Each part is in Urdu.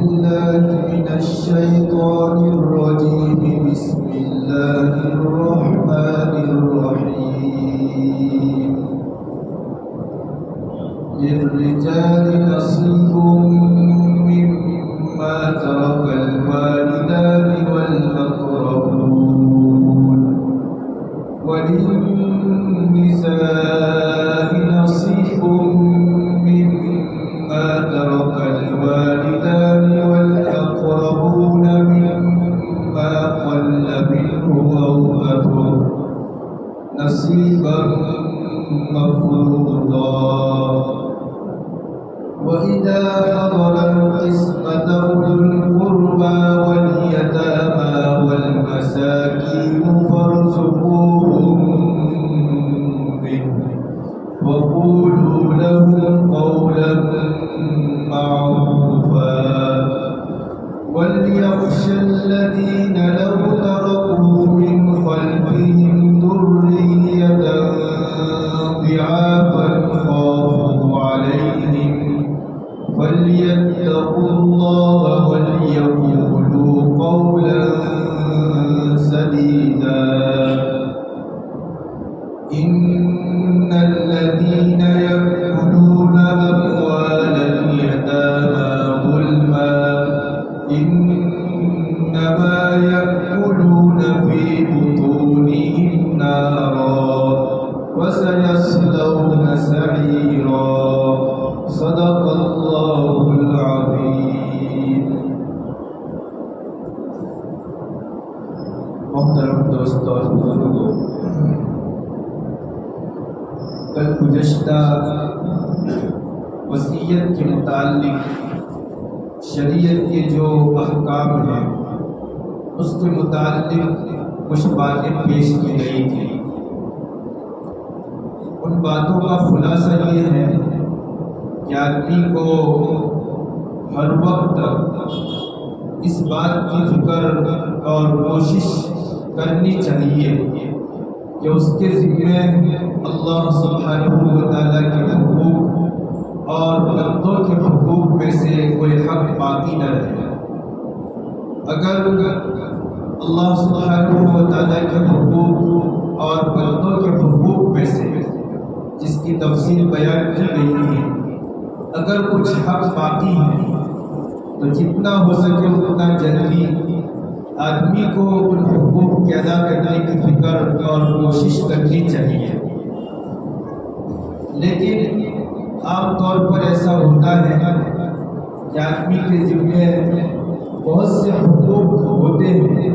بالله من الشيطان الرجيم. بسم الله الرحمن الرحيم. للرجال نصيب مما ترك الوالدان والأقربون وللنساء نصيب مما ترك الوالدان والأقربون مما قل منه أو كثر نصيبا مفروضا. وإذا حضر القسمة أولو القربى واليتامى والمساكين فارزقوهم منه وقولوا لهم قولا معروفا. وليخشى الذين لو تركوا من خلفهم ذرية ضعافا خافوا عليهم فليتقوا الله وليقولوا قولا سديدا. إن الذين يأكلون أموال اليتامى ظلما إنما يأكلون في بطونهم نارا وسيصلون سعيرا. صدق اللہ العظیم. محترم دوستوں اور بزرگوں، کل گزشتہ وصیت کے متعلق شریعت کے جو احکام ہیں اس کے متعلق کچھ باتیں پیش کی گئی تھی. ان باتوں کا خلاصہ یہ ہے کہ آدمی کو ہر وقت اس بات کی فکر اور کوشش کرنی چاہیے کہ اس کے ذمے اللہ سبحانہ و تعالیٰ کے حقوق اور بندوں کے حقوق میں سے کوئی حق باقی نہ رہے. اگر اللہ سبحانہ و تعالیٰ کے حقوق اور بندوں کے حقوق میں سے جس کی تفصیل بیان کی گئی تھی اگر کچھ حق باقی ہے تو جتنا ہو سکے اتنا جلدی آدمی کو ان حقوق کے ادا کرنے کی فکر اور کوشش کرنی چاہیے. لیکن عام طور پر ایسا ہوتا ہے کہ آدمی کے ذمے بہت سے حقوق ہوتے ہیں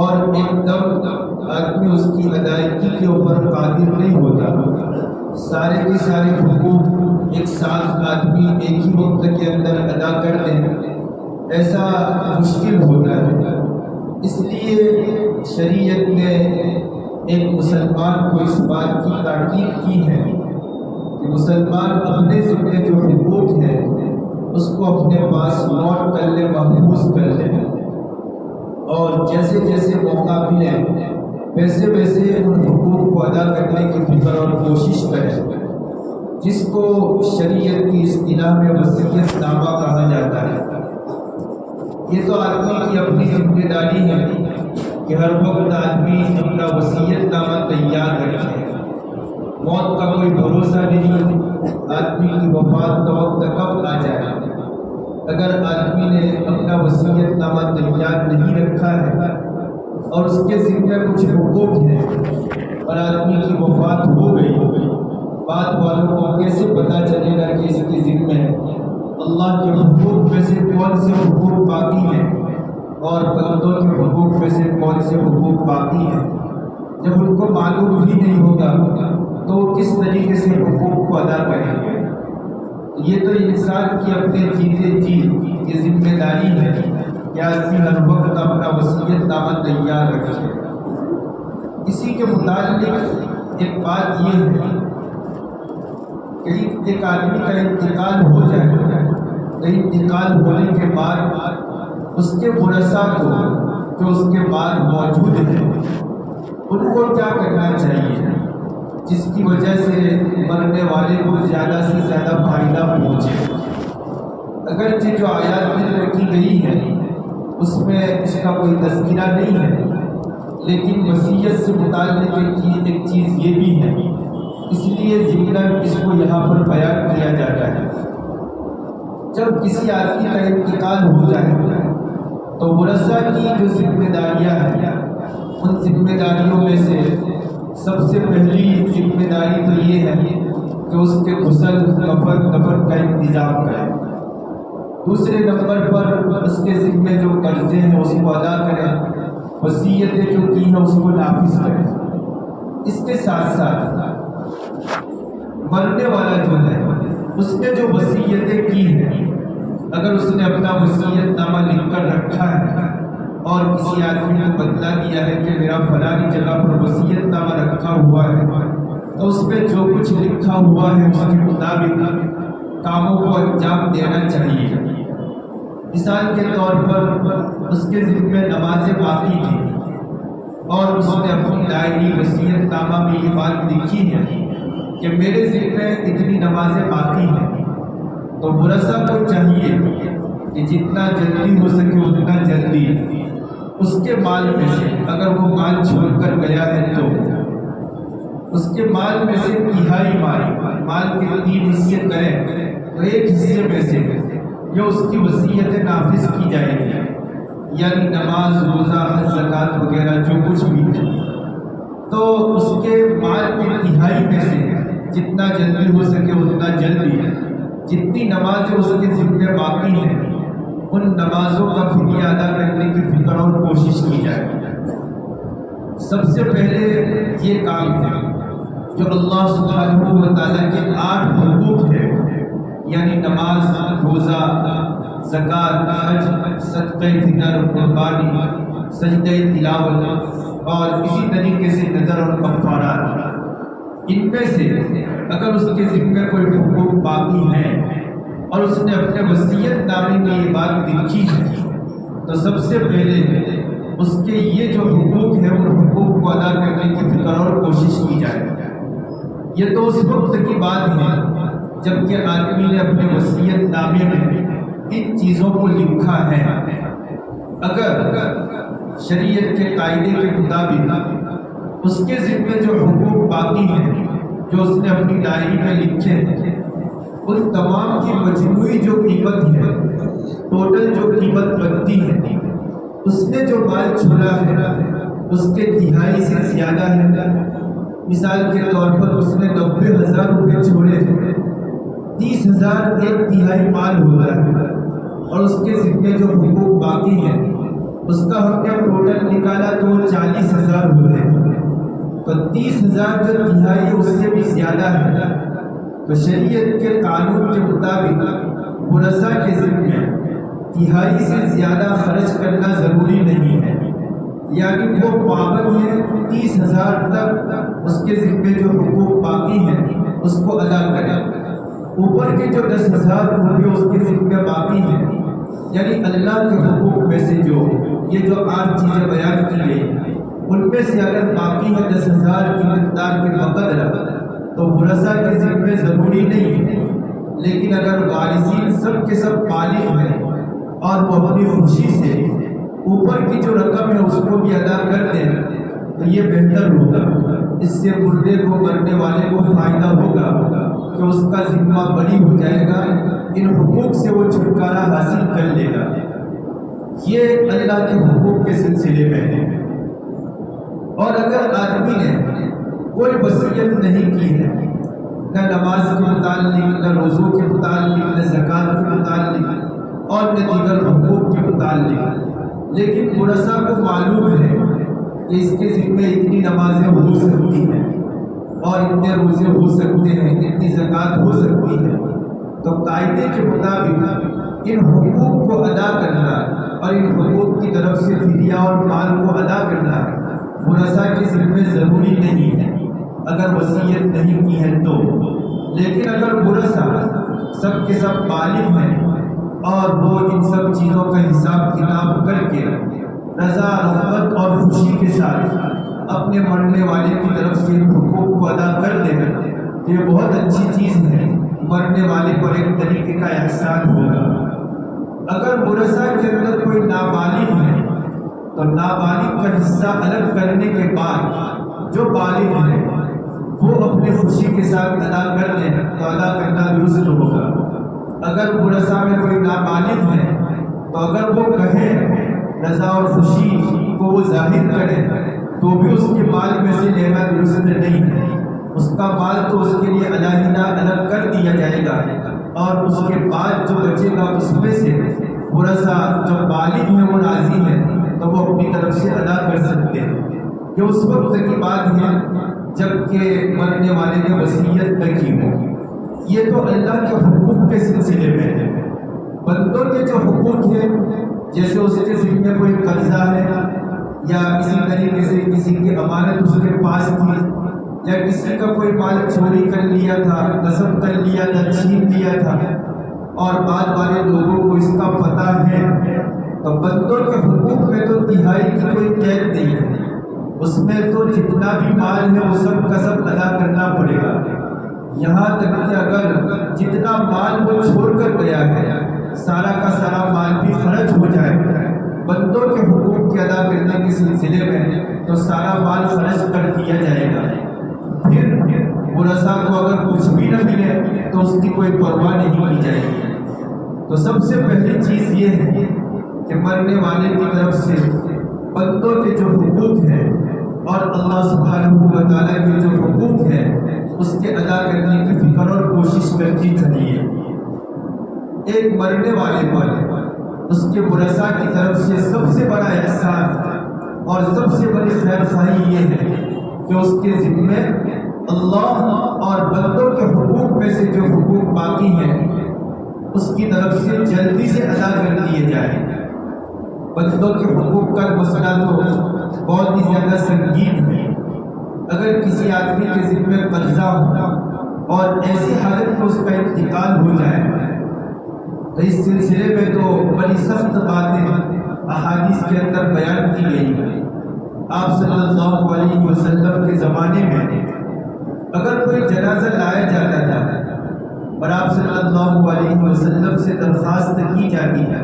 اور ایک دم آدمی اس کی ادائیگی کے اوپر قادر نہیں ہوتا. سارے کے سارے حقوق ایک ساتھ آدمی ایک ہی وقت کے اندر ادا کر دیں ایسا مشکل ہوتا ہے. اس لیے شریعت نے ایک مسلمان کو اس بات کی تاکید کی ہے کہ مسلمان اپنے ذمے جو حقوق ہیں اس کو اپنے پاس نوٹ کر لے، محفوظ کر لے اور جیسے جیسے موقع ملے ویسے ویسے ان حقوق کو ادا کرنے کی فکر اور کوشش کرے، جس کو شریعت کی اصطلاح میں وصیت نامہ کہا جاتا ہے. یہ تو آدمی کی اپنی ذمہ داری ہے کہ ہر وقت آدمی اپنا وصیت نامہ تیار رکھے. موت کا کوئی بھروسہ نہیں، آدمی کی وفات کا وقت کب آ جائے. اگر آدمی نے اپنا وصیت نامہ تیار نہیں رکھا ہے اور اس کے ذمہ کچھ حقوق ہیں اور آدمی کی وفات ہو گئی، بات والوں کو کیسے پتہ چلے گا کہ اس کے ذمہ اللہ کے حقوق میں سے کون سے حقوق باقی ہیں اور بندوں کے حقوق میں سے کون سے حقوق باقی ہیں؟ جب ان کو معلوم ہی نہیں ہوگا تو کس طریقے سے حقوق کو ادا کریں گے؟ یہ تو انسان کی اپنے جیتے جی یہ ذمہ داری ہے کہ آدمی ہر وقت اپنا وصیت نامہ تیار رکھے. اسی کے متعلق ایک بات یہ ہے کہ ایک آدمی کا انتقال ہو جائے تو انتقال ہونے کے بعد اس کے ورثاء کو جو اس کے بعد موجود ہیں ان کو کیا کرنا چاہیے جس کی وجہ سے مرنے والے کو زیادہ سے زیادہ فائدہ پہنچے. اگرچہ جو آیات ذکر رکھی گئی ہے اس میں اس کا کوئی تذکرہ نہیں ہے، لیکن وصیت سے متعلق ایک چیز یہ بھی ہے، اس لیے ذکر اس کو یہاں پر بیان کیا جاتا ہے۔ جب کسی آدمی کا انتقال ہو جائے تو ورثہ کی جو ذمہ داریاں ہیں، ان ذمہ داریوں میں سے سب سے پہلی ذمہ داری تو یہ ہے کہ اس کے غسل، کفن کا انتظام کرے۔ دوسرے نمبر پر اس کے ذمے جو قرضے ہیں اس کو ادا کریں، وصیتیں جو کی ہیں اس کو نافذ کریں۔ اس کے ساتھ ساتھ مرنے والا جو ہے اس نے جو وصیتیں کی ہیں، اگر اس نے اپنا وصیت نامہ لکھ کر رکھا ہے اور کسی آدمی کو بتلا دیا ہے کہ میرا فلانی جگہ پر وصیت نامہ رکھا ہوا ہے، تو اس پہ جو کچھ لکھا ہوا ہے اس کے مطابق کاموں کو انجام دینا چاہیے۔ مثال کے طور پر اس کے ذمے نمازیں باقی تھی اور اس نے اپنی ڈائری وصیت نامہ میں یہ بات لکھی ہے کہ میرے ذمے اتنی نمازیں باقی ہیں، تو ورثہ کو چاہیے کہ جتنا جلدی ہو سکے اتنا جلدی اس کے مال میں سے، اگر وہ مال چھوڑ کر گیا ہے تو اس کے مال میں سے تہائی مال کے 3 حصے کریں تو 1 حصے میں سے جو اس کی وصیت نافذ کی جائے گی، یعنی نماز، روزہ، حج، زکوٰۃ وغیرہ جو کچھ بھی ہے، تو اس کے مال کی تہائی میں سے جتنا جلدی ہو سکے اتنا جلدی جتنی نمازیں اس کے ذمے باقی ہیں ان نمازوں کا فدیہ ادا کرنے کی فکر اور کوشش کی جائے۔ سب سے پہلے یہ کام ہے جو اللہ سبحانہ و تعالیٰ کے 8 حقوق ہیں، یعنی نماز، روزہ، زکوٰۃ، حج، صدقہ فطر، قربانی، سجدہ تلاوت اور اسی طریقے سے نذر اور کفارات، ان میں سے اگر اس کے ذمے کوئی حقوق باقی ہیں اور اس نے اپنے وصیت نامے میں یہ بات لکھی ہے تو سب سے پہلے اس کے یہ جو حقوق ہیں ان حقوق کو ادا کرنے کی فکر اور کوشش کی جائے۔ یہ تو اس وقت کی بات ہے جب کہ آدمی نے اپنے وصیت نامے میں ان چیزوں کو لکھا ہے۔ اگر شریعت کے قاعدے کے مطابق اس کے ذمے جو حقوق باقی ہیں جو اس نے اپنی ڈائری میں لکھے ہیں، ان تمام کی مجموعی جو قیمت ہے، ٹوٹل جو قیمت بنتی ہے، اس نے جو مال چھوڑا ہے اس کے تہائی سے زیادہ ہے۔ مثال کے طور پر اس نے 90,000 روپے چھوڑے، 30,000 ایک تہائی مال ہوتا ہے اور اس کے ذمے جو حقوق باقی ہیں اس کا ہم نے ٹوٹل نکالا تو 40,000 ہوتے ہیں، تو 30,000 جو تہائی اس سے بھی زیادہ ہے۔ تو شریعت کے قانون کے مطابق ورثہ کے ذمے تہائی سے زیادہ خرچ کرنا ضروری نہیں ہے، یعنی وہ پابند ہے 30,000 تک اس کے ذمے جو حقوق باقی ہیں اس کو ادا کرے۔ اوپر کے جو 10,000 روپے اس کے ذمے باقی ہیں، یعنی اللہ کے حقوق میں سے یہ جو 8 چیزیں بیان کی گئی ان میں سے اگر باقی ہے 10,000 کی مقدار کے بقدر تو ورثہ کے ذمے ضروری نہیں ہے، لیکن اگر وارثین سب کے سب بالغ ہیں اور وہ اپنی خوشی سے اوپر کی جو رقم ہے اس کو بھی ادا کر دیں تو یہ بہتر ہوگا۔ اس سے مردے کو، مرنے والے کو فائدہ ہوگا کہ اس کا ذمہ بری ہو جائے گا، ان حقوق سے وہ چھٹکارا حاصل کر لے گا۔ یہ اللہ کے حقوق کے سلسلے میں ہے۔ اور اگر آدمی نے کوئی وصیت نہیں کی ہے، نہ نماز کے متعلق، نہ روزوں کے متعلق، نہ زکوٰۃ کے متعلق اور نہ دیگر حقوق کے متعلق، لیکن ورثہ کو معلوم ہے کہ اس کے ذمے اتنی نمازیں ہو سکتی ہیں اور اتنے روزے ہو سکتے ہیں، اتنی زکوٰۃ ہو سکتی ہے، تو قاعدے کے مطابق ان حقوق کو ادا کرنا اور ان حقوق کی طرف سے فدیہ اور مال کو ادا کرنا ورثہ کے ذمے ضروری نہیں ہے اگر وصیت نہیں کی ہے تو۔ لیکن اگر ورثہ سب کے سب بالغ ہیں اور وہ ان سب چیزوں کا حساب کتاب کر کے رضا، رغبت اور خوشی کے ساتھ اپنے مرنے والے کی طرف سے ان حقوق کو ادا کر دے گا، یہ بہت اچھی چیز ہے، مرنے والے پر ایک طریقے کا احسان ہوگا۔ اگر ورثہ کے اندر کوئی نابالغ ہے تو نابالغ کا حصہ الگ کرنے کے بعد جو بالغ ہے وہ اپنے خوشی کے ساتھ ادا کر لیں تو ادا کرنا درست ہوگا۔ اگر ورثہ میں کوئی نابالغ ہے تو اگر وہ کہے رضا اور خوشی کو وہ ظاہر کرے تو بھی اس کے مال میں سے لینا درست نہیں ہے۔ اس کا مال تو اس کے لیے علیحدہ الگ کر دیا جائے گا، اور اس کے بعد جو بچے گا اس میں سے ورثہ جو بالغ ہے وہ راضی ہے تو وہ اپنی طرف سے ادا کر سکتے ہیں۔ یہ اس وقت کی بات ہے جب کہ مرنے والے نے وصیت نہ کی ہو۔ یہ تو اللہ کے حقوق کے سلسلے میں ہے۔ بندوں کے جو حقوق ہیں، جیسے اس کے ذمہ کوئی قرضہ ہے یا کسی طریقے سے کسی کی امانت اس کے پاس تھی، یا کسی کا کوئی مال چوری کر لیا تھا، غصب کر لیا تھا، چھین لیا تھا، اور بعد والے لوگوں کو اس کا پتہ ہے، تو بندوں کے حقوق میں تو تہائی کی کوئی قید نہیں ہے۔ اس میں تو جتنا بھی مال ہے وہ سب کا سب ادا کرنا پڑے گا۔ یہاں تک کہ اگر جتنا مال وہ چھوڑ کر گیا ہے سارا کا سارا مال بھی خرچ ہو جائے بندوں کے حقوق کے ادا کرنے کے سلسلے میں تو سارا مال خرچ کر دیا جائے گا۔ پھر ورثہ کو اگر کچھ بھی نہ ملے تو اس کی کوئی پرواہ نہیں کی جائے گی۔ تو سب سے پہلی چیز یہ ہے کہ مرنے والے کی طرف سے بندوں کے جو حقوق ہیں اور اللہ سبحانہ و تعالیٰ کے جو حقوق ہیں اس کے ادا کرنے کی فکر اور کوشش کرنی چاہیے۔ ایک مرنے والے پر اس کے ورثہ کی طرف سے سب سے بڑا احسان اور سب سے بڑی خیر خواہی یہ ہے کہ اس کے ذمے اللہ اور بندوں کے حقوق میں سے جو حقوق باقی ہیں اس کی طرف سے جلدی سے ادا کر دیے جائیں۔ بندوں کے حقوق کا مسئلہ تو بہت ہی زیادہ سنگین ہے۔ اگر کسی آدمی کے ذمے قرضہ ہو اور ایسی حالت میں اس کا انتقال ہو جائے تو اس سلسلے میں تو بڑی سخت باتیں احادیث کے اندر بیان کی گئی ہیں۔ آپ صلی اللہ علیہ وسلم کے زمانے میں اگر کوئی جنازہ لایا جاتا تھا اور آپ صلی اللہ علیہ وسلم سے درخواست کی جاتی ہے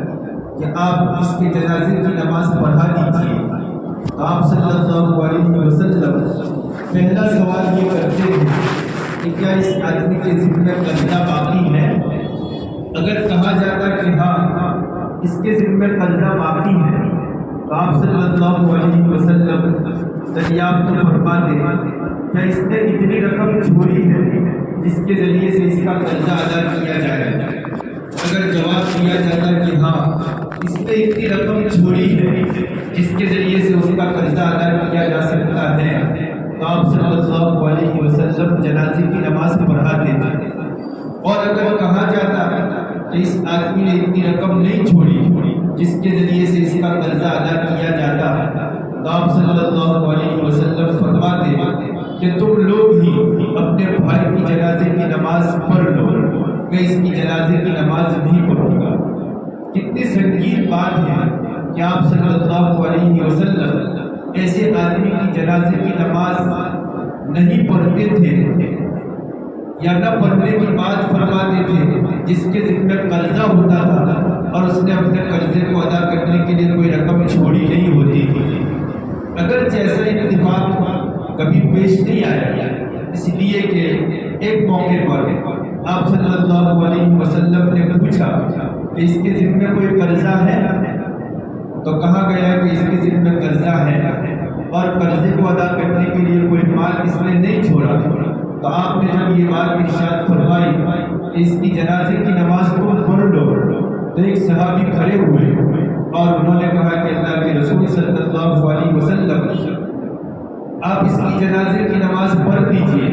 کہ آپ اس کے جنازے کی نماز پڑھا دیجیے، تو آپ صلی اللہ علیہ وسلم پہلا سوال یہ کرتے ہیں کہ کیا اس آدمی کے ذمے قرضہ باقی ہے؟ اگر کہا جاتا کہ ہاں اس کے ذمے قرضہ باقی ہے تو آپ صلی اللہ علیہ وسلم دریافت فرما دیں کیا اس نے اتنی رقم چھوڑی ہے جس کے ذریعے سے اس کا قرضہ ادا کیا جائے۔ اگر جواب دیا جاتا کہ ہاں اس نے اتنی رقم چھوڑی ہے جس کے ذریعے سے اس کا قرضہ ادا کیا جا سکتا ہے تو آپ صلی اللہ علیہ وسلم جنازے کی نماز پڑھا دیتے۔ اور اگر کہا جاتا کہ اس آدمی نے اتنی رقم نہیں چھوڑی جس کے ذریعے سے اس کا قرضہ ادا کیا جاتا تو آپ صلی اللہ علیہ وسلم فرماتے کہ تم لوگ ہی اپنے بھائی کی جنازے کی نماز پڑھ لو، میں اس کی جنازے کی نماز بھی پڑھوں گا۔ کتنی سنگین بات ہے کہ آپ صلی اللہ علیہ وسلم ایسے آدمی کی جنازے کی نماز نہیں پڑھتے تھے یا نہ پڑھنے کی بات فرماتے تھے جس کے ذمہ قرضہ ہوتا تھا اور اس نے اپنے قرضے کو ادا کرنے کے لیے کوئی رقم چھوڑی نہیں ہوتی تھی۔ اگر جیسا اتفاق کبھی پیش نہیں آیا، اس لیے کہ ایک موقع پر آپ صلی اللہ علیہ وسلم نے پوچھا کہ اس کے ذمہ کوئی قرضہ ہے، تو کہا گیا کہ اس کے ذمہ قرضہ ہے اور قرضے کو ادا کرنے کے لیے کوئی مال اس نے نہیں چھوڑا، تو آپ نے جب یہ بات ارشاد فرمائی کہ اس کی جنازے کی نماز کو پڑھ لو، تو ایک صحابی کھڑے ہوئے اور انہوں نے کہا کہ اللہ کے رسول صلی اللہ علیہ وسلم آپ اس کی جنازے کی نماز پڑھ دیجئے،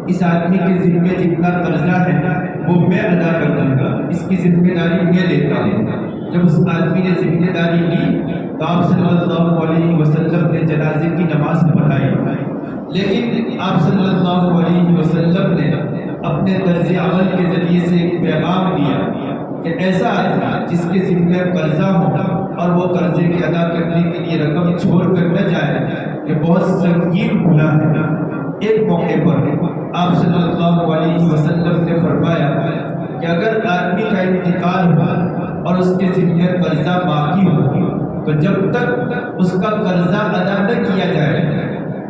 اس آدمی کے ذمہ جتنا قرضہ ہے وہ میں ادا کر دوں گا، اس کی ذمہ داری میں لیتا ہوں۔ جب اس آدمی نے ذمہ داری لی تو آپ صلی اللہ علیہ وسلم نے جنازے کی نماز پڑھائی، لیکن آپ صلی اللہ علیہ وسلم نے اپنے طرز عمل کے ذریعے سے ایک پیغام دیا کہ ایسا آدمی جس کے ذمہ قرضہ ہو اور وہ قرضے کے ادا کرنے کے لیے رقم چھوڑ کر نہ جائے، یہ بہت سنگین گناہ ہے۔ ایک موقع پر آپ صلی اللہ علیہ وسلم نے فرمایا کہ اگر آدمی کا انتقال ہوا اور اس کے ذمہ قرضہ باقی ہو تو جب تک اس کا قرضہ ادا نہ کیا جائے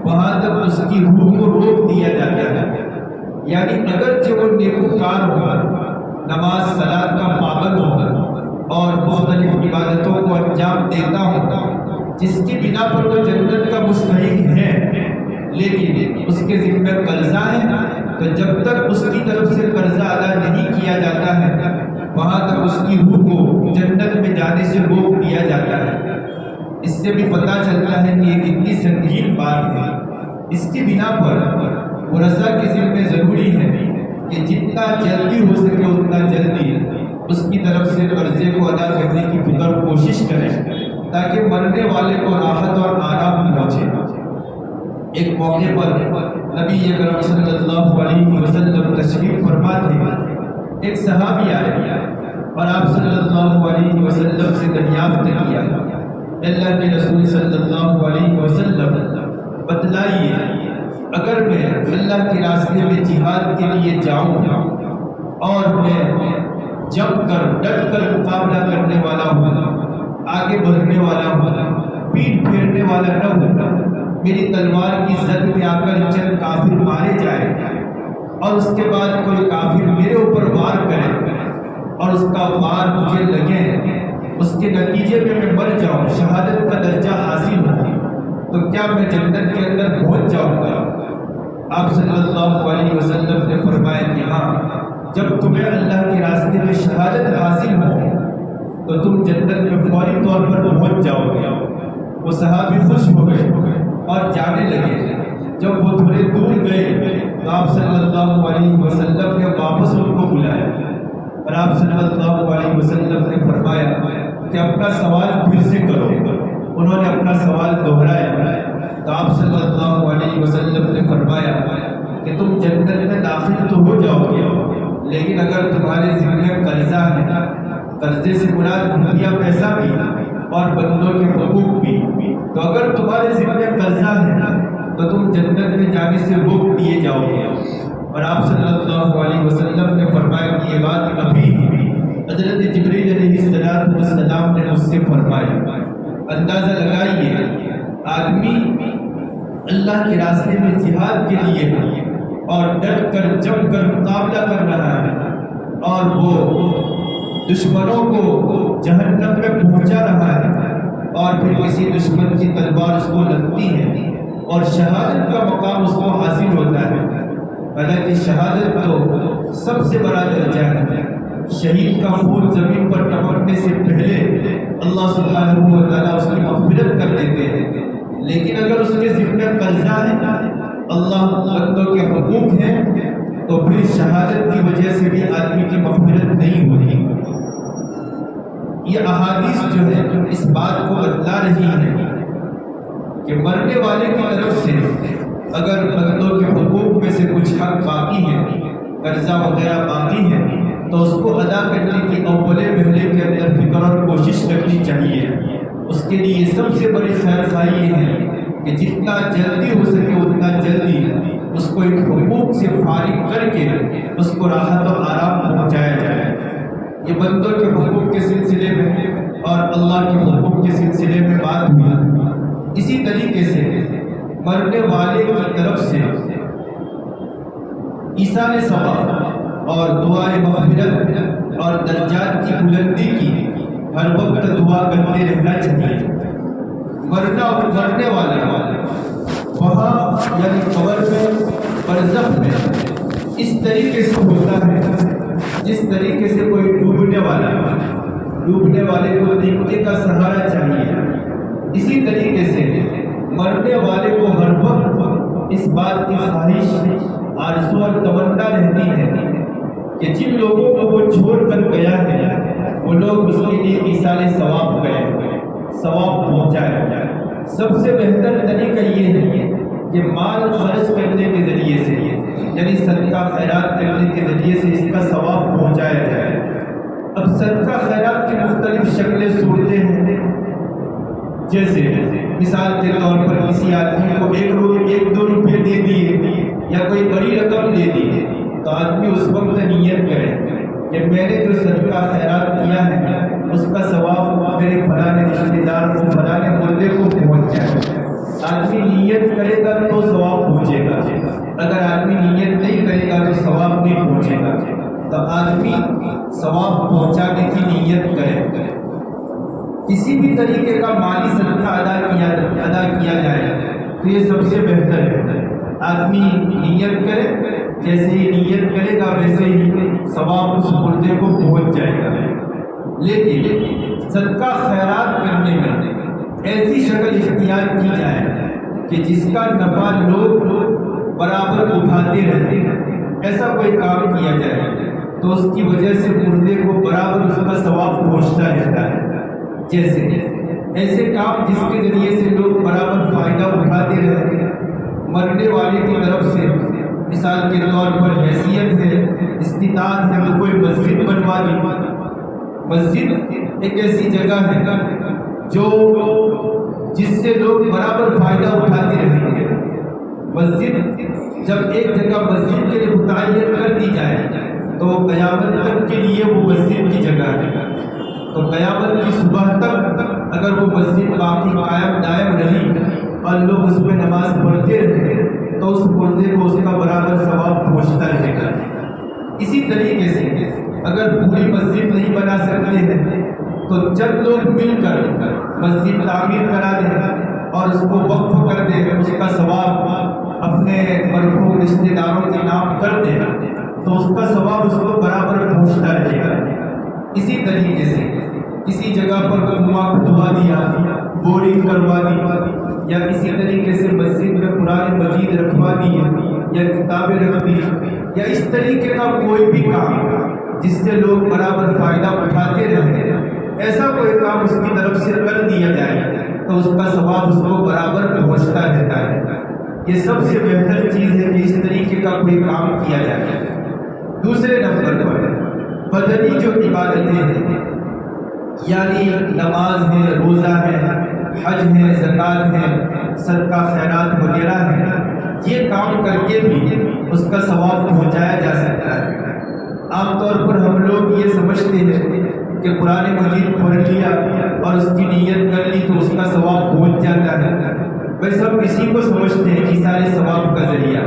وہاں تک اس کی روح کو روک دیا جاتا ہے۔ یعنی اگرچہ وہ نیکوکار ہوگا، نماز صلاۃ کا پابند ہوگا اور مختلف عبادتوں کو انجام دیتا ہوگا جس کی بنا پر وہ جنت کا مستحق ہے، لیکن اس کے ذمہ قرضہ ہے تو جب تک اس کی طرف سے قرضہ ادا نہیں کیا جاتا ہے وہاں تک اس کی روح کو جنت میں جانے سے روک دیا جاتا ہے۔ اس سے بھی پتہ چلتا ہے کہ یہ کتنی سنگین بات ہے۔ اس کی بنا پر ورثہ کے ذمہ ضروری ہے کہ جتنا جلدی ہو سکے اتنا جلدی اس کی طرف سے قرضے کو ادا کرنے کی فکر کوشش کریں تاکہ مرنے والے کو راحت اور آرام پہنچے۔ ایک موقع پر نبی اکرم صلی اللہ علیہ وسلم تشریف فرما تھے۔ ایک صحابی آئے اور آپ صلی اللہ علیہ وسلم سے دریافت کیا، اللہ کے رسول صلی اللہ علیہ وسلم بتلائیے اگر میں اللہ کے راستے میں جہاد کے لیے جاؤں اور میں جم کر ڈٹ کر مقابلہ کرنے والا ہوں، آگے بڑھنے والا ہوں، پیٹ پھیرنے والا نہ ہوں، میری تلوار کی زد میں آ کر چند کافر مارے جائے اور اس کے بعد کوئی کافر میرے اوپر وار کرے اور اس کا وار مجھے لگے، اس کے نتیجے میں مر جاؤں، شہادت کا درجہ حاصل ہو، تو کیا میں جنت کے اندر پہنچ جاؤں گا؟ آپ صلی اللہ علیہ وسلم نے فرمایا کہ ہاں، جب تمہیں اللہ کے راستے میں شہادت حاصل ہو تو تم جنت میں فوری طور پر پہنچ جاؤ گے۔ وہ صحابی خوش ہو گئے اور جانے لگے۔ جب وہ تھوڑے دور گئے تو آپ صلی اللہ علیہ وسلم نے واپس ان کو بلایا اور آپ صلی اللہ علیہ وسلم نے فرمایا کہ اپنا سوال پھر سے کرو۔ انہوں نے اپنا سوال دہرایا تو آپ صلی اللہ علیہ وسلم نے فرمایا کہ تم جنت میں داخل تو ہو جاؤ گے، لیکن اگر تمہارے ذمہ قرضہ ہے، قرضے سے مراد روپیہ پیسہ بھی اور بندوں کے حقوق بھی، تو اگر تمہارے ذمہ قرضہ ہے تو تم جنت میں جانے سے روک دیے جاؤ گے۔ اور آپ صلی اللہ علیہ وسلم نے فرمایا کہ یہ بات ابھی حضرت جبریل علیہ السلام نے مجھ سے فرمائی۔ اندازہ لگائیے، آدمی اللہ کے راستے میں جہاد کے لیے ہے اور ڈٹ کر جم کر مقابلہ کر رہا ہے اور وہ دشمنوں کو جہنم میں پہنچا رہا ہے اور پھر کسی دشمن کی تلوار اس کو لگتی ہے اور شہادت کا مقام اس کو حاصل ہوتا ہے۔ حالانکہ شہادت تو سب سے بڑا درجہ ہے۔ شہید کا خون زمین پر ٹپکنے سے پہلے اللہ سبحانہ و تعالیٰ اس کی مغفرت کر دیتے ہیں، لیکن اگر اس کے ذمہ قرضہ ہے، اللہ بندوں کے حقوق ہیں، تو پھر شہادت کی وجہ سے بھی آدمی کی مغفرت نہیں ہوتی۔ یہ احادیث جو ہے اس بات کو بتلا رہی ہے کہ مرنے والے کی طرف سے اگر بندوں کے حقوق میں سے کچھ حق باقی ہے، قرضہ وغیرہ باقی ہے، تو اس کو ادا کرنے کی اولے پہلے کے اندر فکر اور کوشش کرنی چاہیے۔ اس کے لیے سب سے بڑی خیر خواہی یہ ہے کہ جتنا جلدی ہو سکے اتنا جلدی اس کو ایک حقوق سے فارغ کر کے اس کو راحت و آرام پہنچایا جائے۔ یہ بندوں کے حقوق کے سلسلے میں اور اللہ کے حقوق کے سلسلے میں بات ہوئی۔ اسی طریقے سے مرنے والے کی طرف سے ایصال ثواب اور دعائے مغفرت اور درجات کی بلندی کی ہر وقت دعا کرتے رہنا چاہیے۔ مرنے والا وہاں یعنی قبر میں، برزخ میں اس طریقے سے ہوتا ہے جس طریقے سے کوئی ڈوبنے والے کو دیکھنے کا سہارا چاہیے۔ اسی طریقے سے مرنے والے کو ہر وقت اس بات کی خواہش، آرزو اور تمنا رہتی ہے کہ جن لوگوں کو وہ چھوڑ کر گیا ہے وہ لوگ اس کے لیے ایصال ثواب کریں، ثواب پہنچائے جائے۔ سب سے بہتر طریقہ یہ ہے کہ مال خرچ کرنے کے ذریعے سے، یعنی صدقہ خیرات کرنے کے ذریعے سے اس کا ثواب پہنچایا جائے۔ اب صدقہ خیرات کی مختلف شکلیں صورتیں ہیں، جیسے مثال کے طور پر کسی آدمی کو 1-2 روپے دے دیے یا کوئی بڑی رقم دے دی تو آدمی اس وقت نیت کرے کہ میں نے جو صدقہ خیرات کیا ہے اس کا ثواب میرے فلاں رشتے دار کو فلاں مردے کو پہنچ جائے۔ آدمی نیت کرے گا تو ثواب پہنچے گا، اگر آدمی نیت نہیں کرے گا تو ثواب نہیں پہنچے گا۔ تو آدمی ثواب پہنچانے کی نیت کرے، کسی بھی طریقے کا مالی صدقہ ادا کیا جائے تو یہ سب سے بہتر ہے۔ آدمی نیت کرے، جیسے ہی نیت کرے گا ویسے ہی ثواب اس مردے کو پہنچ جائے گا۔ لیکن صدقہ خیرات کرنے میں ایسی شکل اختیار کی جائے کہ جس کا نفع لوگ برابر اٹھاتے رہتے ہیں، ایسا کوئی کام کیا جائے تو اس کی وجہ سے مردے کو برابر اس کا ثواب پہنچتا رہتا ہے۔ جیسے ایسے کام جس کے ذریعے سے لوگ برابر فائدہ اٹھاتے رہتے ہیں، مرنے والے کی طرف سے مثال کے طور پر حیثیت ہے، استطاعت ہے تو کوئی مسجد بنوا دی۔ مسجد ایک ایسی جگہ ہے جو جس سے لوگ برابر فائدہ اٹھاتے رہیں گے۔ مسجد جب ایک جگہ مسجد کے لیے متعین کر دی جائے تو قیامت تک کے لیے وہ مسجد کی جگہ ہے۔ تو قیامت کی صبح تک اگر وہ مسجد باقی قائم دائم رہی اور لوگ اس میں نماز پڑھتے رہے تو اس مردے کو اس کا برابر ثواب پہنچتا رہے گا۔ اسی طریقے سے اگر پوری مسجد نہیں بنا سکتے ہیں تو چند لوگ مل کر مسجد تعمیر کرا دیں اور اس کو وقف کر دیں، اس کا ثواب اپنے مرحوم رشتے داروں کے نام کر دیں تو اس کا ثواب اس کو برابر پہنچتا رہے گا۔ اسی طریقے سے کسی جگہ پر کنواں کھدوا دیا، بورنگ کروا دی، یا کسی طریقے سے مسجد میں قرآن مجید رکھوا دی یا کتابیں رکھ دی، یا اس طریقے کا کوئی بھی کام جس سے لوگ برابر فائدہ اٹھاتے رہے، ایسا کوئی کام اس کی طرف سے کر دیا جائے تو اس کا ثواب اس کو برابر پہنچتا رہتا ہے۔ یہ سب سے بہتر چیز ہے کہ اس طریقے کا کوئی کام کیا جائے۔ دوسرے نمبر پر بدنی جو عبادتیں ہیں، یعنی نماز ہے، روزہ ہے، حج ہے، زکوٰۃ ہے، صدقہ خیرات وغیرہ ہے، یہ کام کر کے بھی اس کا ثواب پہنچایا جا سکتا ہے۔ عام طور پر ہم لوگ یہ سمجھتے ہیں کہ قرآن مجید پڑھ لیا اور اس کی نیت کر لی تو اس کا ثواب پہنچ جاتا ہے، بس ہم اسی کو سمجھتے ہیں کہ سارے ثواب کا ذریعہ،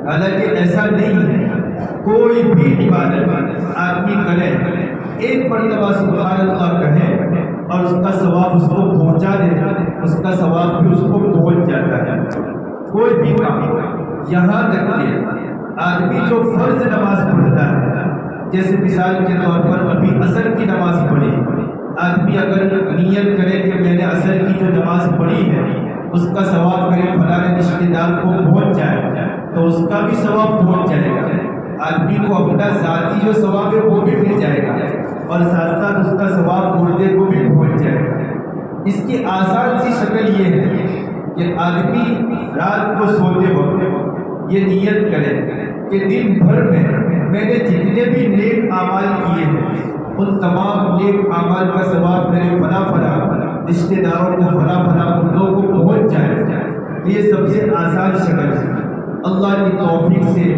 حالانکہ ایسا نہیں ہے۔ کوئی بھی عبادت آدمی کرے، ایک مرتبہ سبحان اللہ کہے اور اس کا ثواب اس کو پہنچا دے، اس کا ثواب بھی اس کو پہنچ جاتا ہے۔ کوئی بھی کام، یہاں تک کہ آدمی جو فرض نماز پڑھتا ہے، جیسے مثال کے طور پر ابھی عصر کی نماز پڑھی، آدمی اگر نیت کرے کہ میں نے عصر کی جو نماز پڑھی ہے اس کا ثواب میرے فلاں رشتے دار کو پہنچ جائے تو اس کا بھی ثواب پہنچ جائے گا۔ آدمی کو اپنا ذاتی جو ثواب ہے وہ بھی مل جائے گا اور ساتھ ساتھ اس کا ثواب مردے کو بھی پہنچ جائے گا۔ اس کی آسان سی شکل یہ ہے کہ آدمی رات کو سوتے وقت یہ نیت کرے کہ دن بھر میں نے جتنے بھی نیک اعمال کیے ہیں ان تمام نیک اعمال کا ثواب میرے فلاں رشتے داروں کو فلاں مردوں کو پہنچ جائے۔ یہ سب سے آسان شکل ہے۔ اللہ کی توفیق سے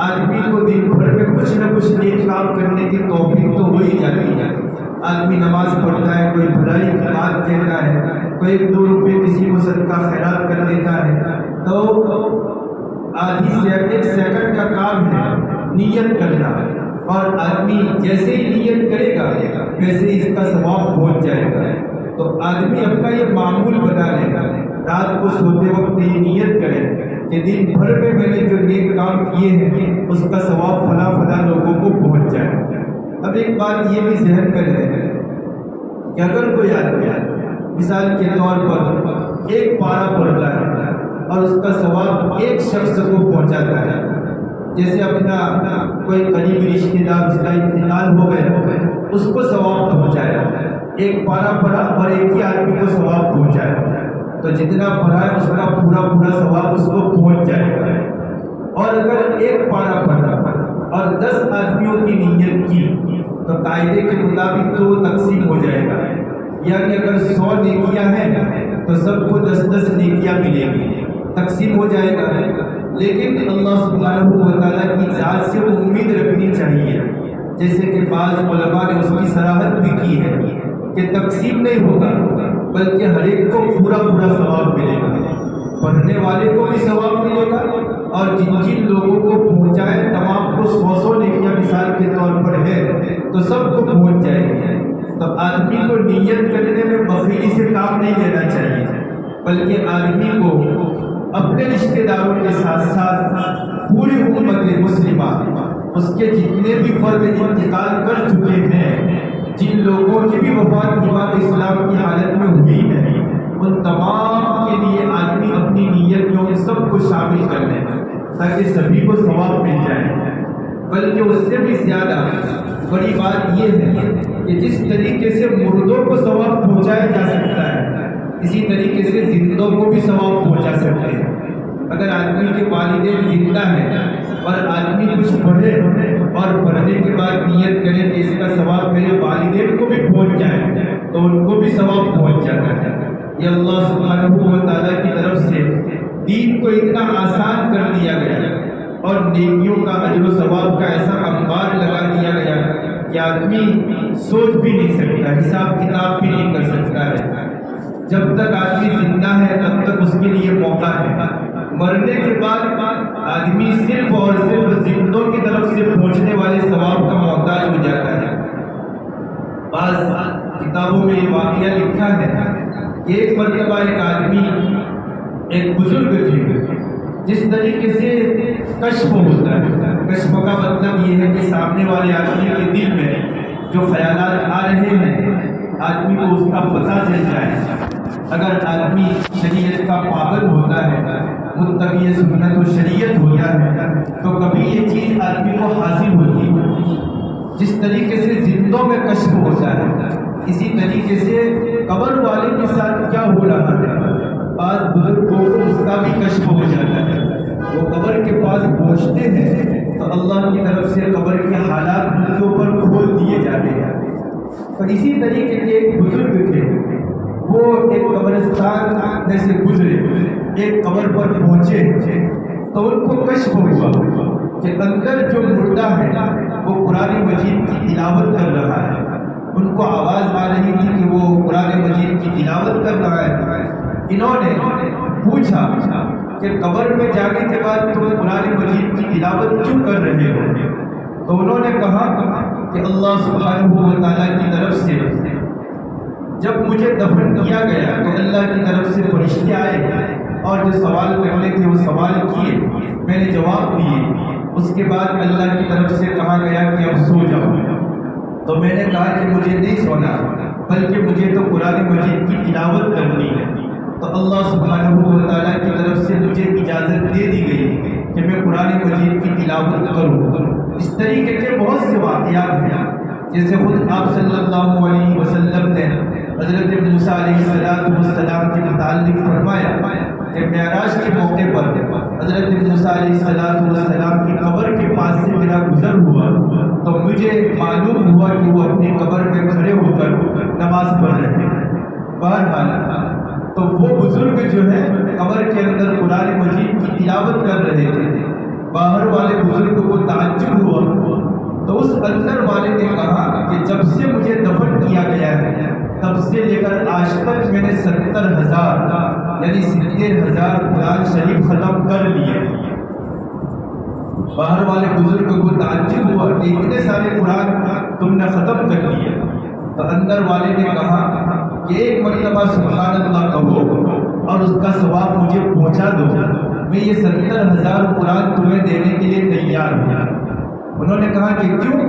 آدمی کو دن بھر میں کچھ نہ کچھ نیک کام کرنے کی توفیق تو ہو ہی جاتی ہے۔ آدمی نماز پڑھتا ہے، کوئی بھلائی کی بات کہتا ہے، کوئی 1 2 روپے کسی کو صدقہ خیرات کر دیتا ہے، تو آدھی سے 1 سیکنڈ کا کام ہے نیت کرنا، اور آدمی جیسے ہی نیت کرے گا ویسے ہی اس کا ثواب پہنچ جائے گا۔ تو آدمی اپنا یہ معمول بنا لے گا، رات کو سوتے وقت یہ نیت کرے کہ دن بھر میں نے جو نیک کام کیے ہیں اس کا ثواب فلاں لوگوں کو پہنچ جائے۔ اب ایک بات یہ بھی ذہن میں رہے کہ اگر کوئی آدمی مثال کے طور پر 1 پارہ پڑھتا ہے اور اس کا ثواب ایک شخص کو پہنچاتا ہے، جیسے اپنا کوئی قریبی رشتے دار جس کا انتقال ہو گیا اس کو ثواب پہنچایا، 1 پارہ پڑھا اور ایک ہی آدمی کو ثواب پہنچایا، تو جتنا پڑھا ہے اس کا پورا ثواب اس کو پہنچ جائے گا۔ اور اگر 1 پارہ پڑھا اور 10 آدمیوں کی نیت کی تو قاعدے کے مطابق تو وہ تقسیم ہو جائے گا، یعنی اگر 100 نیکیاں ہیں تو سب کو 10 نیکیاں ملیں گی، تقسیم ہو جائے گا۔ لیکن اللہ سبحانہ و تعالیٰ کی ذات سے امید رکھنی چاہیے جیسے کہ بعض علماء نے اس کی صراحت بھی کی ہے کہ تقسیم نہیں ہوگا بلکہ ہر ایک کو پورا پورا ثواب ملے گا، پڑھنے والے کو بھی ثواب ملے گا اور جن جن لوگوں کو پہنچائے تمام کو 100 نیکیاں مثال کے طور پر ہے تو سب کو پہنچ جائے گی۔ تو آدمی کو نیت کرنے میں بخیلی سے کام نہیں لینا چاہیے، بلکہ آدمی کو اپنے رشتہ داروں کے ساتھ ساتھ پوری امت مسلمہ، اس کے جتنے بھی فرد انتقال کر چکے ہیں، جن لوگوں کی بھی وفات امام اسلام کی حالت میں ہوئی ہے، ان تمام کے لیے آدمی اپنی نیت میں ان سب کو شامل کر لے تاکہ سبھی کو ثواب مل جائے۔ بلکہ اس سے بھی زیادہ بڑی بات یہ ہے کہ جس طریقے سے مردوں کو ثواب پہنچایا جا سکتا ہے، اسی طریقے سے زندوں کو بھی ثواب پہنچا سکتے ہیں۔ اگر آدمی کے والدین زندہ ہیں اور آدمی کچھ پڑھے اور پڑھنے کے بعد نیت کرے کہ اس کا ثواب میرے والدین کو بھی پہنچ جائے تو ان کو بھی ثواب پہنچ جاتا ہے۔ یہ اللہ سبحانہ و تعالیٰ کی طرف سے دین کو اتنا آسان کر دیا گیا اور نیکیوں کا اجر و ثواب کا ایسا انبار لگا دیا گیا کہ آدمی سوچ بھی نہیں سکتا، حساب کتاب بھی نہیں کر سکتا ہے۔ جب تک آدمی زندہ ہے تب تک اس کے لیے موقع ہے، مرنے کے بعد آدمی صرف اور صرف زندوں کی طرف سے پہنچنے والے ثواب کا محتاج ہو جاتا ہے۔ بعض کتابوں میں یہ واقعہ لکھا ہے کہ ایک مرتبہ ایک آدمی، ایک بزرگ تھے، جس طریقے سے کشف ہوتا ہے، کشف کا مطلب یہ ہے کہ سامنے والے آدمی کے دل میں جو خیالات آ رہے ہیں آدمی کو اس کا پتہ چل جائے۔ اگر آدمی شریعت کا پابند ہوتا ہے، متقی سنت و شریعت ہوتا ہے تو کبھی یہ چیز آدمی کو حاصل ہوتی ہے۔ جس طریقے سے زندوں میں کشف ہوتا ہے، اسی طریقے سے قبر والے کے ساتھ کیا ہو رہا ہے، بعض بزرگوں کو اس کا بھی کشف ہو جاتا ہے۔ وہ قبر کے پاس پہنچتے ہیں تو اللہ کی طرف سے قبر کے حالات ان کے اوپر کھول دیے جاتے ہیں۔ تو اسی طریقے کے ایک بزرگ تھے، وہ ایک قبرستان میں سے گزرے، ایک قبر پر پہنچے تو ان کو کشف ہوا کہ اندر جو مردہ ہے وہ قرآن مجید کی تلاوت کر رہا ہے۔ ان کو آواز آ رہی تھی کہ وہ قرآن مجید کی تلاوت کر رہا ہے۔ انہوں نے پوچھا کہ قبر میں جانے کے بعد تم قرآن مجید کی تلاوت کیوں کر رہے ہو؟ تو انہوں نے کہا کہ اللہ سبحانہ و تعالیٰ کی طرف سے جب مجھے دفن کیا گیا تو اللہ کی طرف سے فرشتے آئے اور جو سوال کرنے تھے وہ سوال کیے، میں نے جواب دیے۔ اس کے بعد اللہ کی طرف سے کہا گیا کہ اب سو جاؤ، تو میں نے کہا کہ مجھے نہیں سونا بلکہ مجھے تو قرآن مجید کی تلاوت کرنی ہے۔ تو اللہ سبحانہ و تعالیٰ کی طرف سے مجھے اجازت دے دی گئی کہ میں قرآن مجید کی تلاوت کروں۔ اس طریقے کے بہت سے واقعات ہیں، جیسے خود آپ صلی اللہ علیہ وسلم نے حضرت موسیٰ علیہ السلام کے متعلق فرمایا کہ معراج کے موقع پر حضرت موسیٰ علیہ السلام کی قبر کے پاس سے میرا گزر ہوا تو مجھے معلوم ہوا کہ وہ اپنی قبر میں کھڑے ہو کر نماز پڑھ رہے ہیں۔ بہرحال تو وہ بزرگ جو ہے قبر کے اندر قرآن مجید کی تلاوت کر رہے تھے۔ باہر والے بزرگ کو تعجب ہوا تو اس اندر والے نے کہا کہ جب سے مجھے دفن کیا گیا ہے تب سے لے کر آج تک میں نے 70,000 یعنی 70,000 قرآن شریف ختم کر لیے۔ باہر والے بزرگ کو تعجب ہوا کہ اتنے سارے قرآن تم نے ختم کر لیے۔ تو اندر والے نے کہا کہ ایک مرتبہ سبحان اللہ کہو اور اس کا ثواب مجھے پہنچا دو، میں یہ 70,000 قرآن تمہیں دینے کے لیے تیار ہوں۔ انہوں نے کہا کہ کیوں؟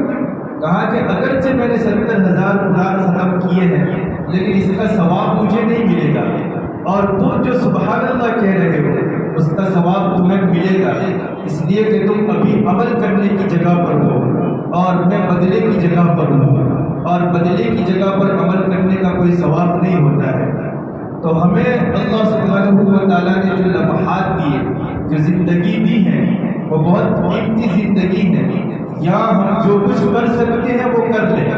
کہا کہ اگرچہ میں نے 70,000 قرآن ختم کیے ہیں لیکن اس کا ثواب مجھے نہیں ملے گا، اور تم جو سبحان اللہ کہہ رہے ہو اس کا ثواب تمہیں ملے گا، اس لیے کہ تم ابھی عمل کرنے کی جگہ پر ہو اور میں بدلے کی جگہ پر ہوں، اور بدلے کی جگہ پر عمل کرنے کا کوئی ثواب نہیں ہوتا ہے۔ تو ہمیں اللہ سبحانہ و تعالیٰ نے جو لمحات دیے، جو زندگی دی ہے، وہ بہت قیمتی زندگی ہے۔ یہاں ہم جو کچھ کر سکتے ہیں وہ کر لیں،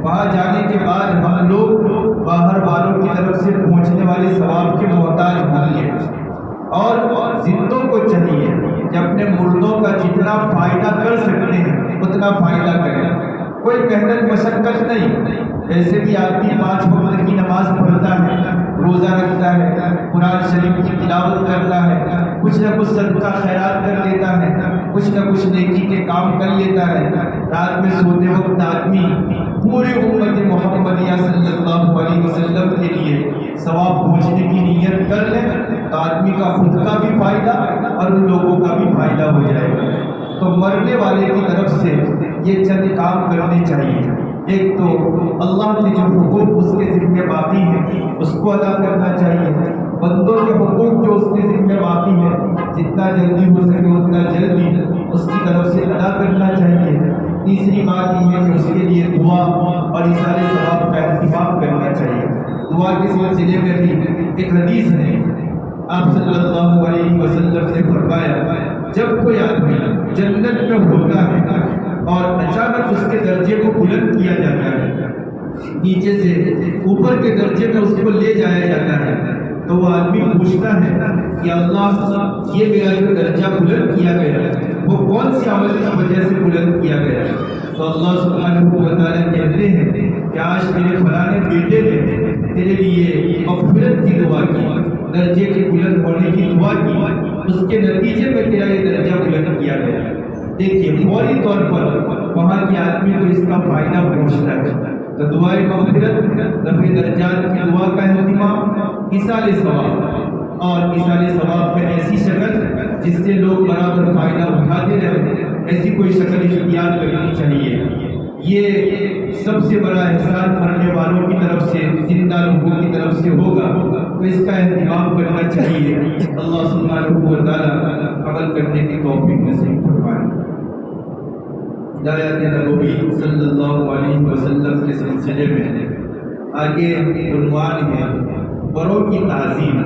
وہاں جانے کے بعد ہم لوگ باہر والوں کی طرف سے پہنچنے والے ثواب کے محتاج ہوں گے۔ اور زندوں کو چاہیے کہ اپنے مردوں کا جتنا فائدہ کر سکتے ہیں اتنا فائدہ کریں۔ کوئی محنت مشقت نہیں. ایسے بھی آدمی 5 وقت کی نماز پڑھتا ہے, روزہ رکھتا ہے, قرآن شریف کی تلاوت کرتا ہے, کچھ نہ کچھ صدقہ خیرات کر لیتا ہے, کچھ نہ کچھ نیکی کے کام کر لیتا ہے. رات میں سوتے وقت آدمی پوری امت محمدیہ صلی اللہ علیہ وسلم کے لیے ثواب پہنچنے کی نیت کر لے تو آدمی کا خود کا بھی فائدہ اور ان لوگوں کا بھی فائدہ ہو جائے گا. تو مرنے والے کی طرف سے یہ چند کام کرنے چاہیے. ایک تو اللہ کے جو حقوق اس کے ذمہ باقی ہیں اس کو ادا کرنا چاہیے. بندوں کے حقوق جو اس کے ذمہ باقی ہیں جتنا جلدی ہو سکے اتنا جلدی اس کی طرف سے ادا کرنا چاہیے. تیسری بات یہ ہے کہ اس کے لیے دعا اور ایثار ثواب کا اہتمام کرنا چاہیے. دعا کے سلسلے میں بھی ایک حدیث ہے, آپ صلی اللہ علیہ وسلم نے فرمایا جب کوئی آدمی جنت میں ہوتا ہے اور اچانک اس کے درجے کو بلند کیا جاتا ہے, نیچے سے اوپر کے درجے میں اس کو لے جایا جاتا ہے, تو وہ آدمی پوچھتا ہے کہ اللہ یہ میرا جو درجہ بلند کیا گیا وہ کون سی عمل کی وجہ سے بلند کیا گیا؟ تو اللہ سبحانہ و تعالیٰ کہتے ہیں کہ آج میرے فلاں بیٹے نے تیرے لیے مغفرت کی دعا کی, درجے کے بلند ہونے کی دعا کی, اس کے نتیجے میں تیرا یہ درجہ بلند کیا گیا. دیکھیے فوری طور پر وہاں کے آدمی کو اس کا فائدہ پہنچتا ہے. تو دعائے مغفرت, رفع درجات کی دعا کا اہتمام, ایصال ثواب اور ایصال ثواب میں ایسی شکل جس سے لوگ برابر فائدہ اٹھاتے رہے, ایسی کوئی شکل اختیار کرنی چاہیے. یہ سب سے بڑا احسان کرنے والوں کی طرف سے, زندہ لوگوں کی طرف سے ہوگا, تو اس کا اہتمام کرنا چاہیے. اللہ سبحانہ و تعالیٰ عمل کرنے کی توفیق نصیب فرمائے. ہدایت نبوی صلی اللہ علیہ وسلم کے سلسلے میں آگے عنوان ہے بڑوں کی تعظیم,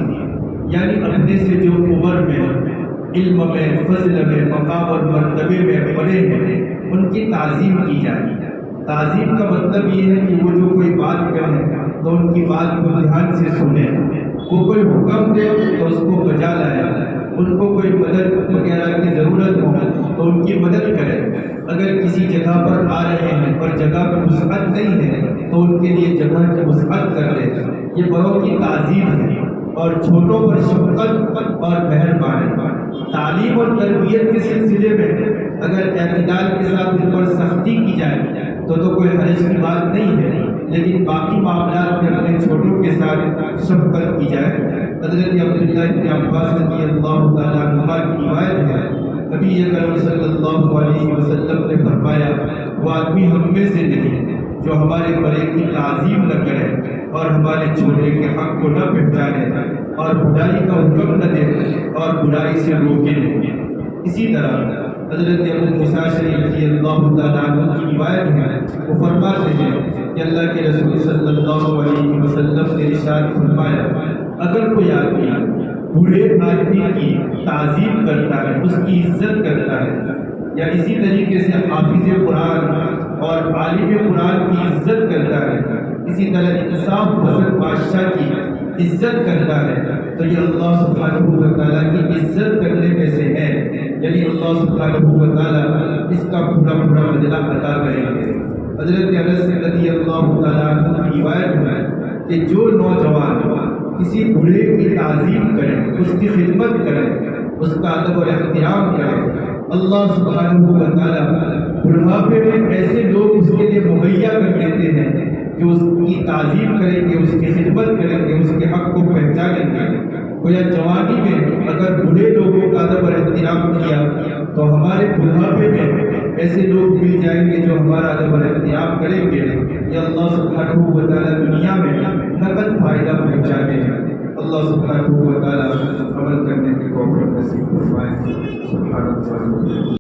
یعنی اپنے سے جو عمر میں, علم میں, فضل میں, مقام اور مرتبے میں بڑے ہیں ان کی تعظیم کی جائے. تعظیم کا مطلب یہ ہے کہ وہ جو کوئی بات کریں تو ان کی بات کو دھیان سے سنیں, وہ کوئی حکم دے تو اس کو بجا لائے, ان کو کوئی مدد وغیرہ کی ضرورت ہو تو ان کی مدد کریں. اگر کسی جگہ پر آ رہے ہیں اور جگہ پر وسعت نہیں ہے تو ان کے لیے جگہ کی وسعت کر دیں. یہ بڑوں کی تعظیم ہے. اور چھوٹوں پر شفقت اور مہربانی. تعلیم اور تربیت کے سلسلے میں اگر اعتدال کے ساتھ ان پر سختی کی جائے تو کوئی حرج کی بات نہیں ہے, لیکن باقی معاملات میں اپنے چھوٹوں کے ساتھ شفقت کی جائے. حضرت عبداللہ بن عباس رضی اللہ تعالیٰ عنہما کی روایت ہے, نبی اکرم صلی اللہ علیہ وسلم نے فرمایا وہ آدمی ہم میں سے نہیں جو ہمارے بڑے کی تعظیم نہ کرے اور ہمارے چھوٹے کے حق کو نہ پہچانے اور برائی کا حکم نہ دے اور برائی سے روکے نہیں. اسی طرح حضرت ابو موسیٰ اشعری رضی اللہ تعالیٰ عنہ کی روایت ہے, وہ فرماتے ہیں کہ اللہ کے رسول صلی اللہ علیہ وسلم نے ارشاد فرمایا اگر کوئی آدمی بوڑھے آدمی کی تعظیم کرتا ہے, اس کی عزت کرتا ہے, یا اسی طریقے سے حافظ قرآن اور عالم قرآن کی عزت کرتا ہے, اسی طرح انصاف پسند بادشاہ کی عزت کرتا ہے, تو یہ اللہ سبحانہ و تعالیٰ کی عزت کرنے میں سے ہے. یعنی اللہ سبحانہ و تعالیٰ اس کا پورا بدلہ عطا کریں گے. حضرت انس رضی اللہ تعالیٰ عنہ کی روایت ہے کہ جو نوجوان کسی بوڑھے کی تعظیم کرے, اس کی خدمت کرے, اس کا ادب اور احترام کرے, اللہ سبحانہ و تعالیٰ بڑھاپے میں ایسے لوگ اس کے لیے مہیا کر دیتے ہیں جو اس کی تعظیم کریں گے, اس کی خدمت کریں گے, اس کے حق کو پہچانیں گے. یا جوانی میں اگر بڑے لوگوں کا ادب اور احترام کیا تو ہمارے بڑھاپے میں ایسے لوگ مل جائیں گے جو ہمارا ادب اور احترام کریں گے. یا اللہ سبحانہ و تعالیٰ دنیا میں نقد فائدہ پہنچانے ہیں. اللہ سبحانہ و تعالیٰ عمل کرنے کی توفیق نصیب فرمائے. سبحان اللہ.